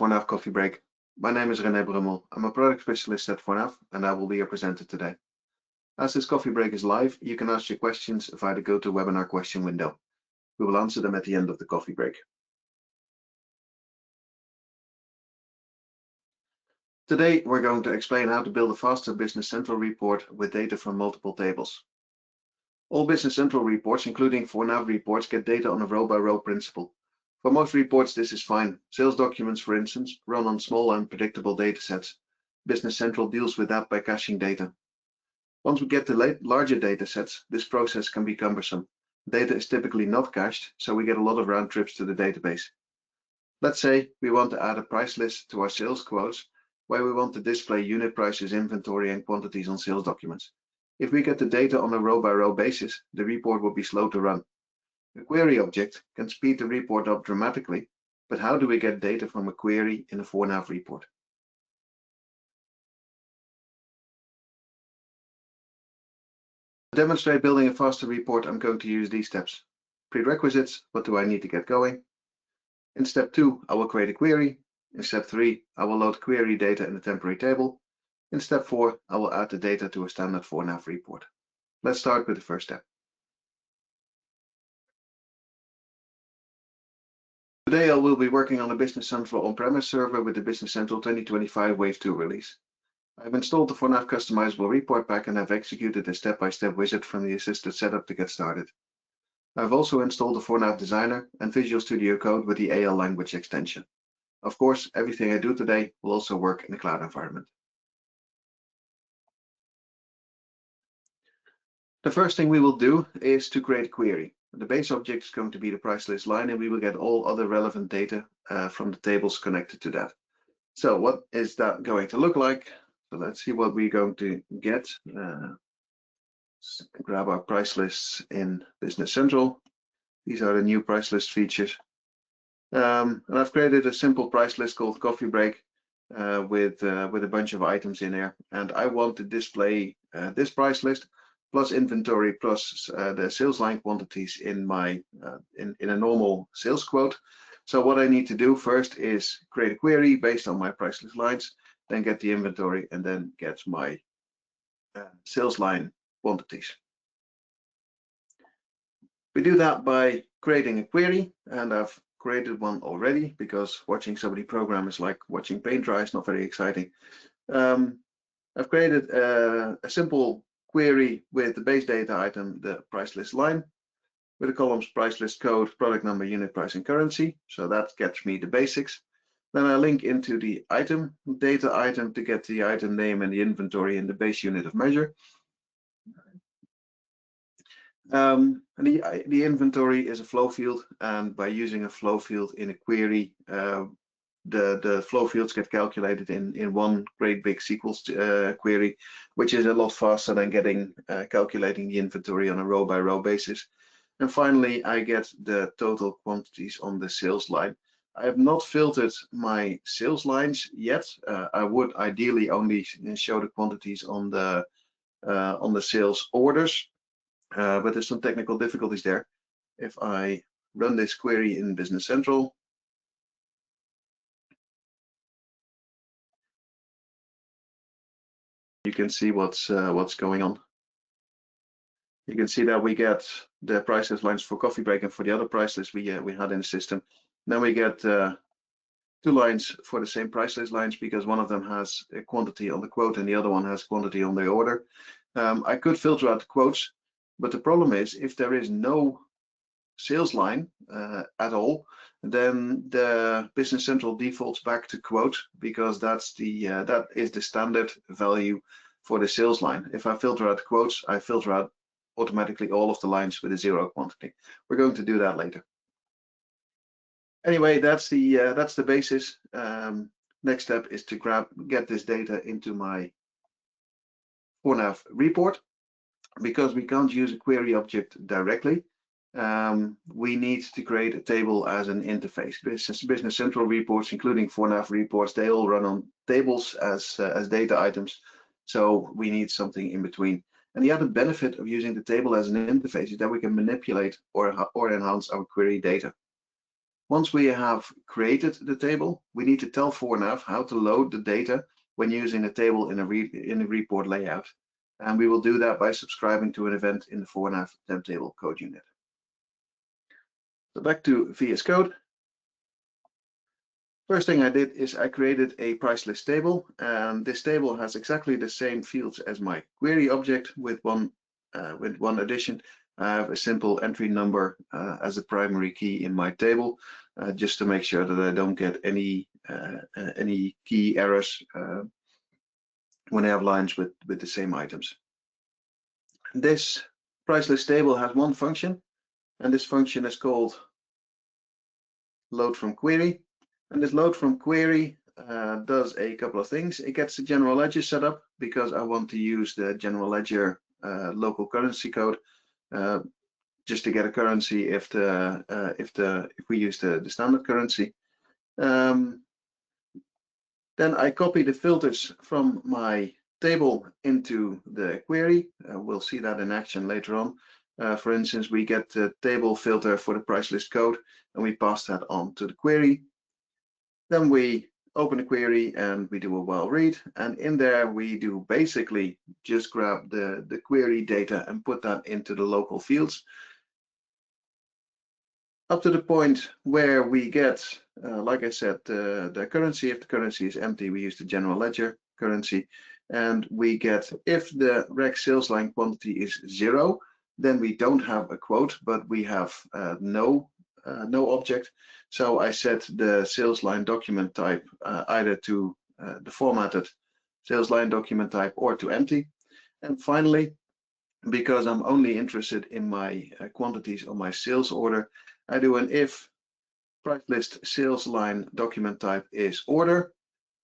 FORNAV Coffee Break. My name is René Brummel. I'm a product specialist at FORNAV and I will be your presenter today. As this coffee break is live, you can ask your questions via the GoToWebinar question window. We will answer them at the end of the coffee break. Today, we're going to explain how to build a faster Business Central report with data from multiple tables. All Business Central reports, including FORNAV reports, get data on a row-by-row principle. For most reports, this is fine. Sales documents, for instance, run on small and predictable datasets. Business Central deals with that by caching data. Once we get to larger datasets, this process can be cumbersome. Data is typically not cached, so we get a lot of round trips to the database. Let's say we want to add a price list to our sales quotes, where we want to display unit prices, inventory, and quantities on sales documents. If we get the data on a row-by-row basis, the report will be slow to run. A query object can speed the report up dramatically, but how do we get data from a query in a FORNAV report? To demonstrate building a faster report, I'm going to use these steps. Prerequisites: what do I need to get going? In step 2, I will create a query. In step 3, I will load query data in a temporary table. In step 4, I will add the data to a standard FORNAV report. Let's start with the first step. Today I will be working on a Business Central on-premise server with the Business Central 2025 Wave 2 release. I've installed the FORNAV customizable report pack and have executed a step-by-step wizard from the assisted setup to get started. I've also installed the FORNAV Designer and Visual Studio Code with the AL language extension. Of course, everything I do today will also work in a cloud environment. The first thing we will do is to create a query. The base object is going to be the price list line, and we will get all other relevant data from the tables connected to that. So what is that going to look like? So let's see what we're going to get. Grab our price lists in Business Central. These are the new price list features. And I've created a simple price list called Coffee Break with a bunch of items in there. And I want to display this price list plus inventory plus the sales line quantities in my in a normal sales quote. So what I need to do first is create a query based on my price list lines, then get the inventory, and then get my sales line quantities. We do that by creating a query, and I've created one already because watching somebody program is like watching paint dry. It's not very exciting. I've created a simple query with the base data item, the price list line, with the columns price list code, product number, unit price, and currency. So that gets me the basics. Then I link into the item data item to get the item name and the inventory in the base unit of measure. And the inventory is a flow field, and by using a flow field in a query, the flow fields get calculated in one great big SQL query, which is a lot faster than calculating the inventory on a row-by-row basis. And finally, I get the total quantities on the sales line. I have not filtered my sales lines yet. I would ideally only show the quantities on the sales orders, but there's some technical difficulties there. If I run this query in Business Central, you can see what's going on. You can see that we get the price list lines for Coffee Break and for the other price list we had in the system. Then we get 2 lines for the same price list lines because one of them has a quantity on the quote and the other one has quantity on the order. I could filter out the quotes, but the problem is if there is no sales line at all, then the Business Central defaults back to quote because that is the standard value for the sales line. If I filter out the quotes, I filter out automatically all of the lines with a 0 quantity. We're going to do that later. Anyway, that's the basis. Next step is to get this data into my FORNAV report. Because we can't use a query object directly, we need to create a table as an interface. Business Central reports, including FORNAV reports, they all run on tables as data items. So we need something in between. And the other benefit of using the table as an interface is that we can manipulate or enhance our query data. Once we have created the table, we need to tell FORNAV how to load the data when using a table in a report layout. And we will do that by subscribing to an event in the FORNAV temp table code unit. So back to VS Code. First thing I did is I created a price list table, and this table has exactly the same fields as my query object with one addition. I have a simple entry number as a primary key in my table, just to make sure that I don't get any key errors when I have lines with the same items. This price list table has one function, and this function is called load from query. And this load from query does a couple of things. It gets the general ledger set up because I want to use the general ledger local currency code just to get a currency if we use the standard currency. Then I copy the filters from my table into the query. We'll see that in action later on. For instance, we get the table filter for the price list code and we pass that on to the query. Then we open the query and we do a while read, and in there we do basically just grab the query data and put that into the local fields up to the point where we get, like I said, the currency. If the currency is empty, we use the general ledger currency, and we get, if the rec sales line quantity is 0, then we don't have a quote, but we have no object. So I set the sales line document type either to the formatted sales line document type or to empty. And finally, because I'm only interested in my quantities on my sales order, I do an if price list sales line document type is order,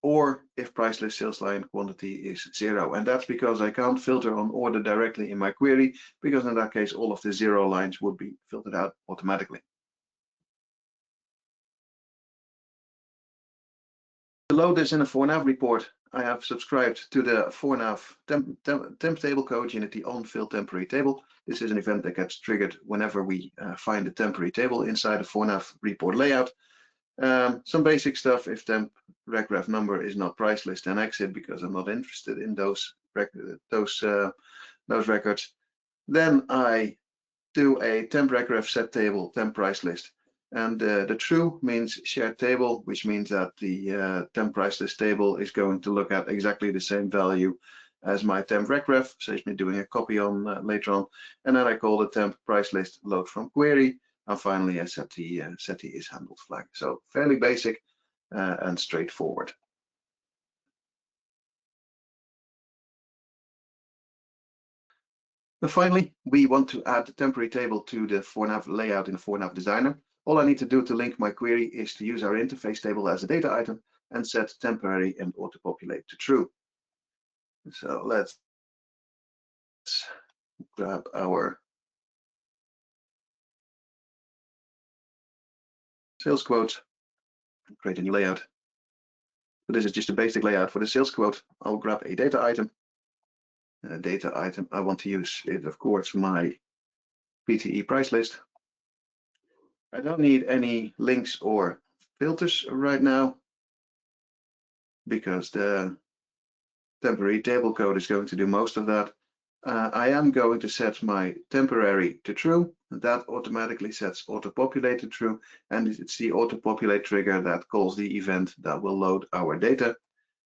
or if price list sales line quantity is 0. And that's because I can't filter on order directly in my query, because in that case all of the 0 lines would be filtered out automatically. To load this in a FORNAV report, I have subscribed to the FORNAV temp table code unit, the on-fill temporary table. This is an event that gets triggered whenever we find a temporary table inside a FORNAV report layout. Some basic stuff: if temp regref number is not price list, then exit, because I'm not interested in those records. Then I do a temp regref set table temp price list. And the true means shared table, which means that the temp price list table is going to look at exactly the same value as my temp regref, saves me doing a copy on later on. And then I call the temp price list load from query. And finally, I set the is handled flag. So fairly basic and straightforward. And finally, we want to add the temporary table to the FORNAV layout in the FORNAV designer. All I need to do to link my query is to use our interface table as a data item and set temporary and auto-populate to true. So let's grab our sales quote, create a new layout. So this is just a basic layout for the sales quote. I'll grab a data item. Data item, I want to use it, of course, my PTE price list. I don't need any links or filters right now, because the temporary table code is going to do most of that. I am going to set my temporary to true. That automatically sets auto-populate to true, and it's the auto-populate trigger that calls the event that will load our data.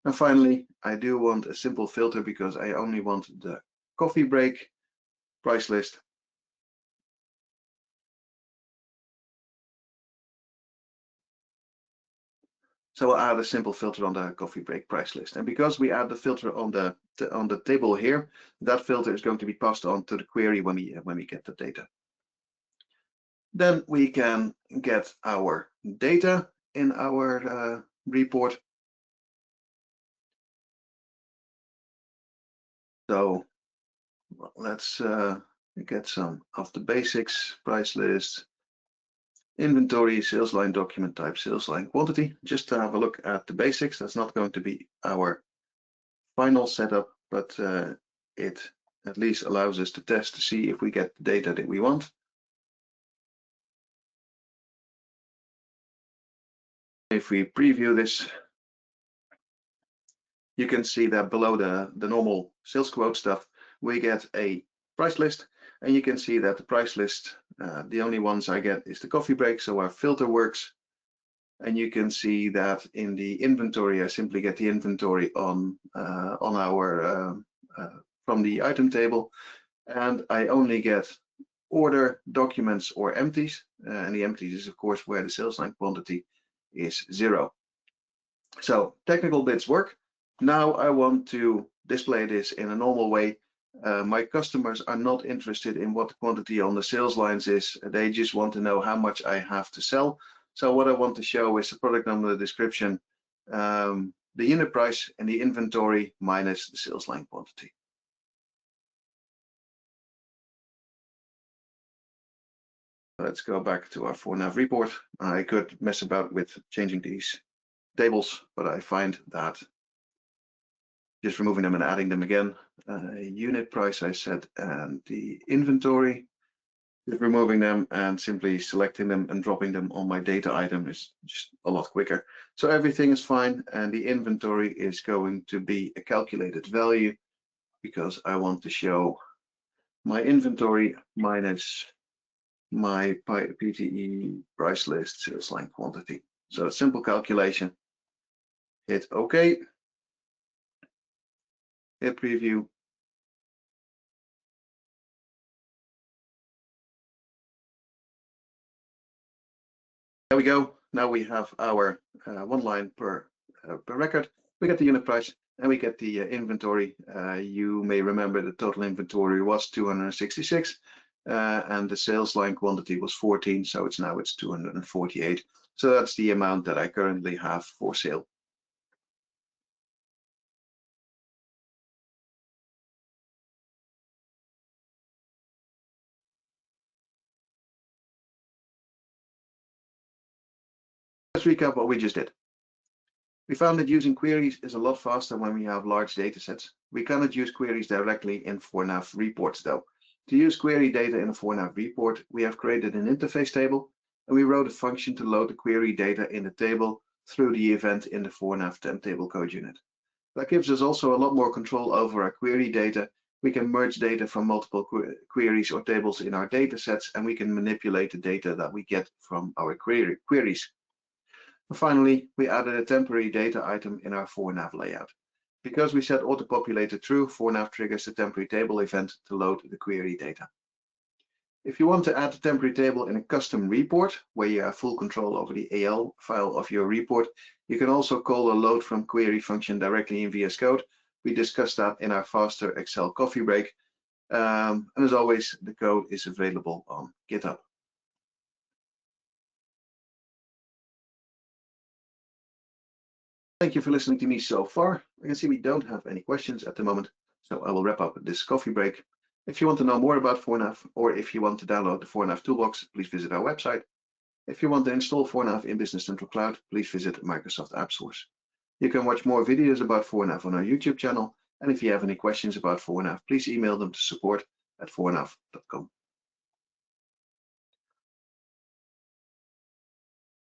And finally, I do want a simple filter because I only want the coffee break price list. So I'll add a simple filter on the coffee break price list. And because we add the filter on the table here, that filter is going to be passed on to the query when we get the data. Then we can get our data in our report. So let's get some of the basics: price list, inventory, sales line document type, sales line quantity. Just to have a look at the basics. That's not going to be our final setup, but it at least allows us to test to see if we get the data that we want. If we preview this, you can see that below the normal sales quote stuff, we get a price list, and you can see that the price list, the only ones I get is the coffee break, so our filter works. And you can see that in the inventory, I simply get the inventory on our from the item table, and I only get order, documents, or empties, and the empties is of course where the sales line quantity is 0. So technical bits work. Now I want to display this in a normal way. My customers are not interested in what the quantity on the sales lines is. They just want to know how much I have to sell. So what I want to show is the product number, the description, the unit price, and the inventory minus the sales line quantity. Let's go back to our FORNAV report. I could mess about with changing these tables, but I find that just removing them and adding them again, unit price I said, and the inventory, just removing them and simply selecting them and dropping them on my data item is just a lot quicker. So everything is fine, and the inventory is going to be a calculated value because I want to show my inventory minus my PTE price list sales line quantity. So a simple calculation. Hit OK. Hit preview. There we go. Now we have our one line per record. We get the unit price and we get the inventory. You may remember the total inventory was 266 and the sales line quantity was 14, so it's 248. So that's the amount that I currently have for sale. Let's recap what we just did. We found that using queries is a lot faster when we have large data sets. We cannot use queries directly in FORNAV reports though. To use query data in a FORNAV report, we have created an interface table, and we wrote a function to load the query data in the table through the event in the FORNAV temp table code unit. That gives us also a lot more control over our query data. We can merge data from multiple queries or tables in our data sets, and we can manipulate the data that we get from our queries. And finally, we added a temporary data item in our FORNAV layout. Because we set auto-populated true, FORNAV triggers the temporary table event to load the query data. If you want to add a temporary table in a custom report, where you have full control over the AL file of your report, you can also call a load from query function directly in VS Code. We discussed that in our faster Excel coffee break. And as always, the code is available on GitHub. Thank you for listening to me so far. I can see we don't have any questions at the moment, so I will wrap up this coffee break. If you want to know more about FORNAV, or if you want to download the FORNAV toolbox, please visit our website. If you want to install FORNAV in Business Central Cloud, please visit Microsoft AppSource. You can watch more videos about FORNAV on our YouTube channel, and if you have any questions about FORNAV, please email them to support@fornav.com.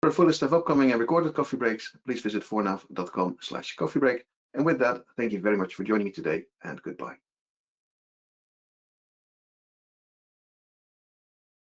For a full list of upcoming and recorded coffee breaks, please visit fornav.com/coffeebreak. And with that, thank you very much for joining me today, and goodbye.